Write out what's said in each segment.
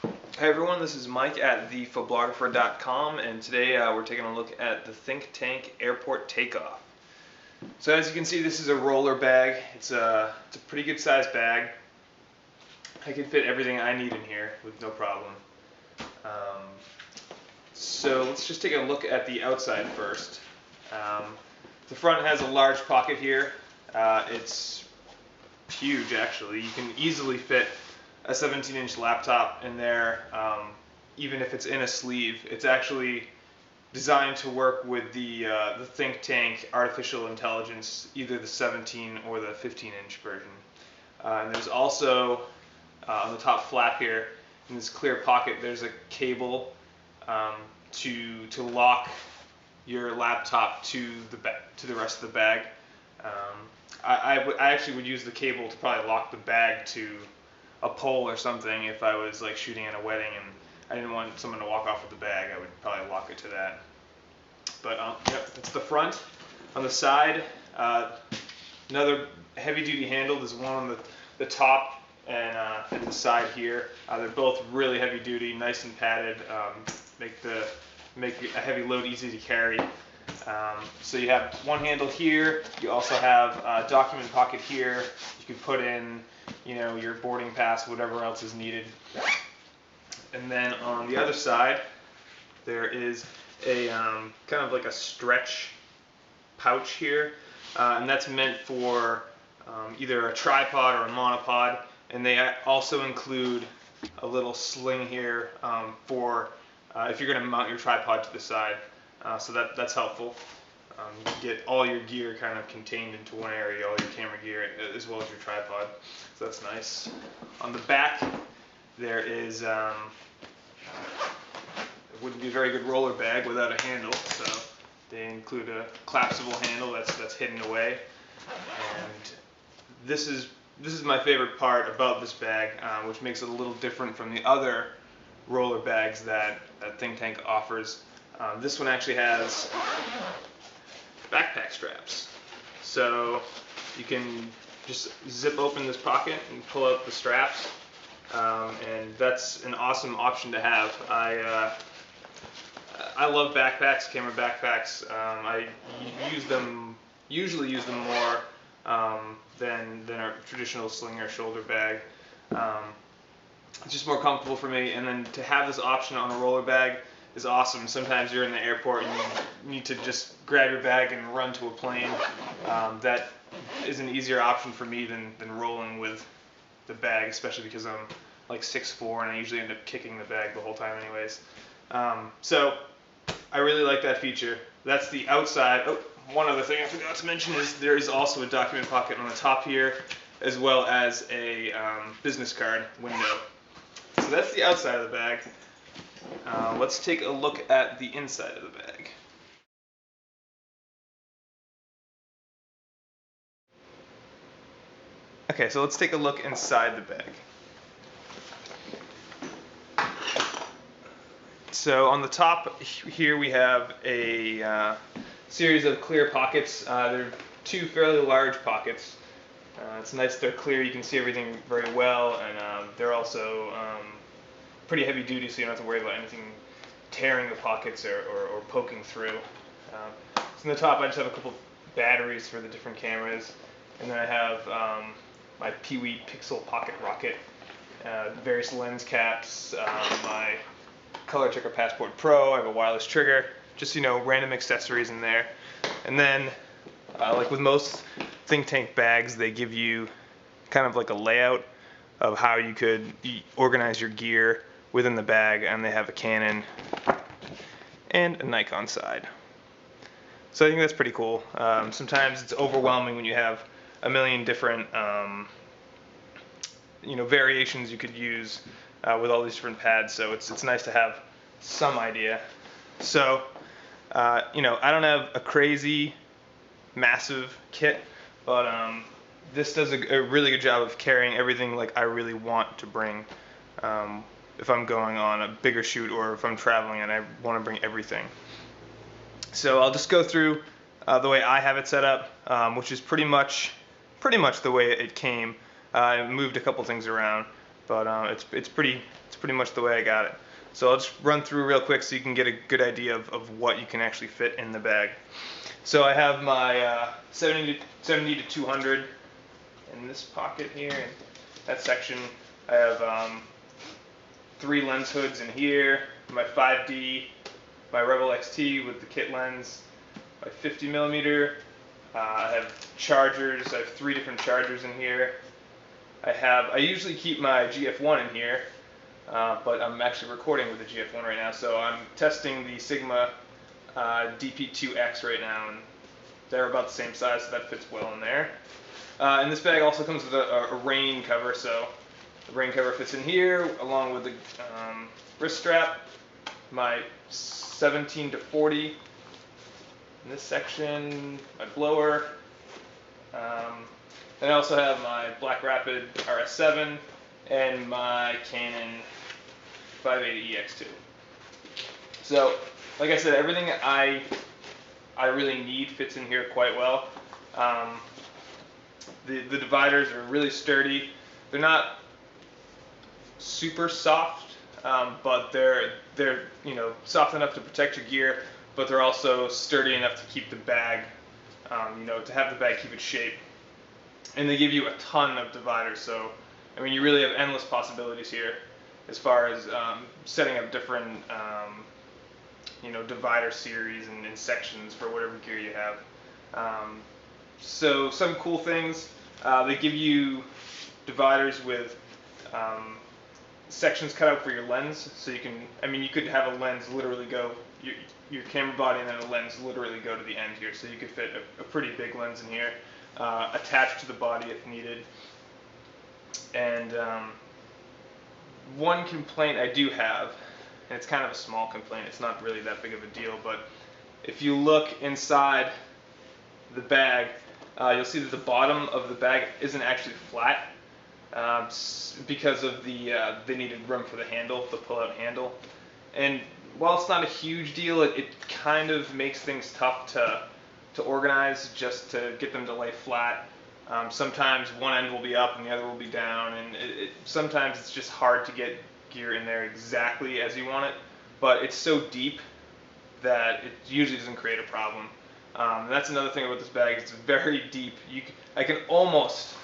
Hi everyone, this is Mike at thephotographer.com, and today we're taking a look at the Think Tank Airport Takeoff. So as you can see, this is a roller bag. It's a pretty good sized bag. I can fit everything I need in here with no problem. So let's just take a look at the outside first. The front has a large pocket here. It's huge actually. You can easily fit a 17-inch laptop in there, even if it's in a sleeve. It's actually designed to work with the Think Tank artificial intelligence, either the 17 or the 15-inch version. And there's also on the top flap here, in this clear pocket, there's a cable to lock your laptop to the rest of the bag. I actually would use the cable to probably lock the bag to a pole or something if I was like shooting at a wedding and I didn't want someone to walk off with the bag. I would probably lock it to that. But yep, that's the front. On the side, another heavy-duty handle. There's one on the top and the side here. They're both really heavy-duty, nice and padded. Make a heavy load easy to carry. So you have one handle here. You also have a document pocket here. You can put in, your boarding pass, whatever else is needed. And then on the other side, there is a kind of like a stretch pouch here, and that's meant for either a tripod or a monopod. And they also include a little sling here for if you're going to mount your tripod to the side. So that's helpful. You can get all your gear kind of contained into one area, all your camera gear as well as your tripod. So that's nice. On the back, there is, it wouldn't be a very good roller bag without a handle, so they include a collapsible handle that's hidden away. And this is my favorite part about this bag, which makes it a little different from the other roller bags that Think Tank offers. This one actually has backpack straps, so you can just zip open this pocket and pull out the straps, and that's an awesome option to have. I love backpacks, camera backpacks. I usually use them more than a traditional sling or shoulder bag. It's just more comfortable for me, and then to have this option on a roller bag is awesome. Sometimes you're in the airport and you need to just grab your bag and run to a plane. That is an easier option for me than rolling with the bag, especially because I'm like 6'4" and I usually end up kicking the bag the whole time anyways. So I really like that feature. That's the outside. Oh, one other thing I forgot to mention is there is also a document pocket on the top here, as well as a business card window. So that's the outside of the bag. Let's take a look at the inside of the bag. Okay, so let's take a look inside the bag. So on the top here we have a series of clear pockets. They're two fairly large pockets. It's nice they're clear, you can see everything very well, and they're also pretty heavy duty, so you don't have to worry about anything tearing the pockets or poking through. So in the top I just have a couple batteries for the different cameras, and then I have my Peewee Pixel Pocket Rocket, various lens caps, my Color Checker Passport Pro, I have a wireless trigger, just random accessories in there. And then like with most Think Tank bags, they give you kind of like a layout of how you could organize your gear within the bag, and they have a Canon and a Nikon side. So I think that's pretty cool. Sometimes it's overwhelming when you have a million different variations you could use with all these different pads, so it's nice to have some idea. So I don't have a crazy massive kit, but this does a really good job of carrying everything like I really want to bring if I'm going on a bigger shoot or if I'm traveling and I want to bring everything. So I'll just go through the way I have it set up, which is pretty much the way it came. I moved a couple things around. but it's pretty much the way I got it. So I'll just run through real quick so you can get a good idea of what you can actually fit in the bag. So I have my 70 to 200 in this pocket here, and that section. I have 3 lens hoods in here, my 5D, my Rebel XT with the kit lens, my 50mm. I have chargers. I have 3 different chargers in here. I usually keep my GF1 in here, but I'm actually recording with the GF1 right now, so I'm testing the Sigma DP2X right now, and they're about the same size, so that fits well in there. And this bag also comes with a rain cover, so the rain cover fits in here, along with the wrist strap, my 17 to 40 in this section, my blower. And I also have my Black Rapid RS7 and my Canon 580EX2. So, like I said, everything I really need fits in here quite well. The dividers are really sturdy. They're not super soft, but they're soft enough to protect your gear, but they're also sturdy enough to keep the bag, to have the bag keep its shape. And they give you a ton of dividers, so I mean you really have endless possibilities here as far as setting up different divider series and sections for whatever gear you have. So some cool things, they give you dividers with sections cut out for your lens, so you could have a lens literally go, your camera body and then a lens literally go to the end here, so you could fit a pretty big lens in here, attached to the body if needed. And one complaint I do have, and it's kind of a small complaint, it's not really that big of a deal, but if you look inside the bag, you'll see that the bottom of the bag isn't actually flat, because of they needed room for the handle, the pull-out handle. And while it's not a huge deal, it kind of makes things tough to organize, just to get them to lay flat. Sometimes one end will be up and the other will be down, and sometimes it's just hard to get gear in there exactly as you want it, but it's so deep that it usually doesn't create a problem. And that's another thing about this bag, it's very deep. I can almost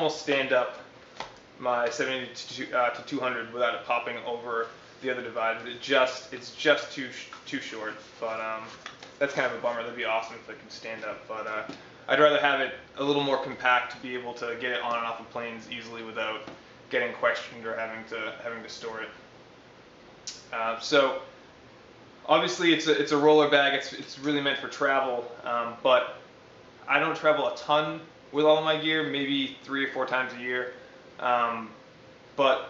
stand up my 70 to 200 without it popping over the other divider. It's just too short, but that's kind of a bummer. That'd be awesome if I could stand up, but I'd rather have it a little more compact to be able to get it on and off of planes easily without getting questioned or having to store it. So obviously it's a roller bag. It's really meant for travel, but I don't travel a ton with all of my gear, maybe 3 or 4 times a year. But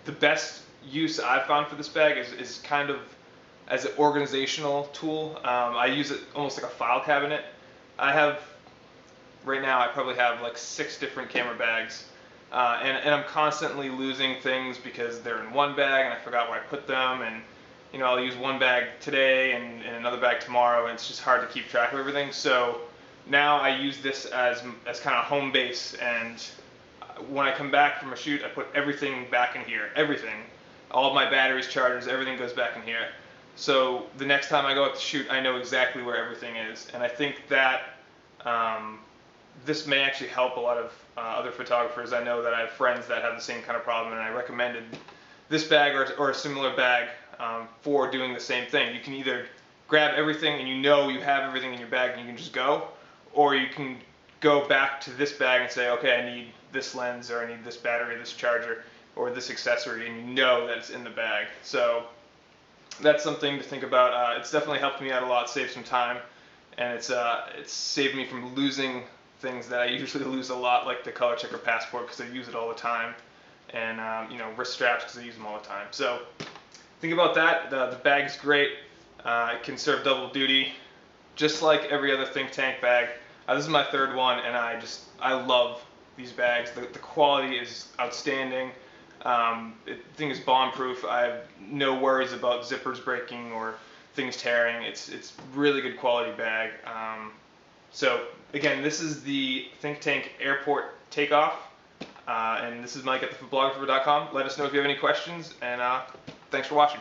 the best use I've found for this bag is kind of as an organizational tool. I use it almost like a file cabinet. Right now I probably have like 6 different camera bags, and I'm constantly losing things because they're in one bag and I forgot where I put them, and I'll use one bag today and another bag tomorrow, and it's just hard to keep track of everything. So now I use this as kind of home base, and when I come back from a shoot, I put everything back in here. Everything, all of my batteries, chargers, everything goes back in here. So the next time I go out to shoot, I know exactly where everything is, and I think that this may actually help a lot of other photographers. I know that I have friends that have the same kind of problem, and I recommended this bag or a similar bag for doing the same thing. You can either grab everything and you have everything in your bag and you can just go, or you can go back to this bag and say, okay, I need this lens, or I need this battery, this charger, or this accessory, and you know that it's in the bag. So that's something to think about. It's definitely helped me out a lot, saved some time, and it's saved me from losing things that I usually lose a lot, like the color checker passport, because I use it all the time, and wrist straps because I use them all the time. So think about that. The bag's great. It can serve double duty, just like every other think tank bag. This is my 3rd one, and I love these bags. The quality is outstanding. The thing is bomb-proof. I have no worries about zippers breaking or things tearing. It's really good quality bag. So again, this is the Think Tank Airport Takeoff. And this is Mike at thefoodblogger.com. Let us know if you have any questions, and thanks for watching.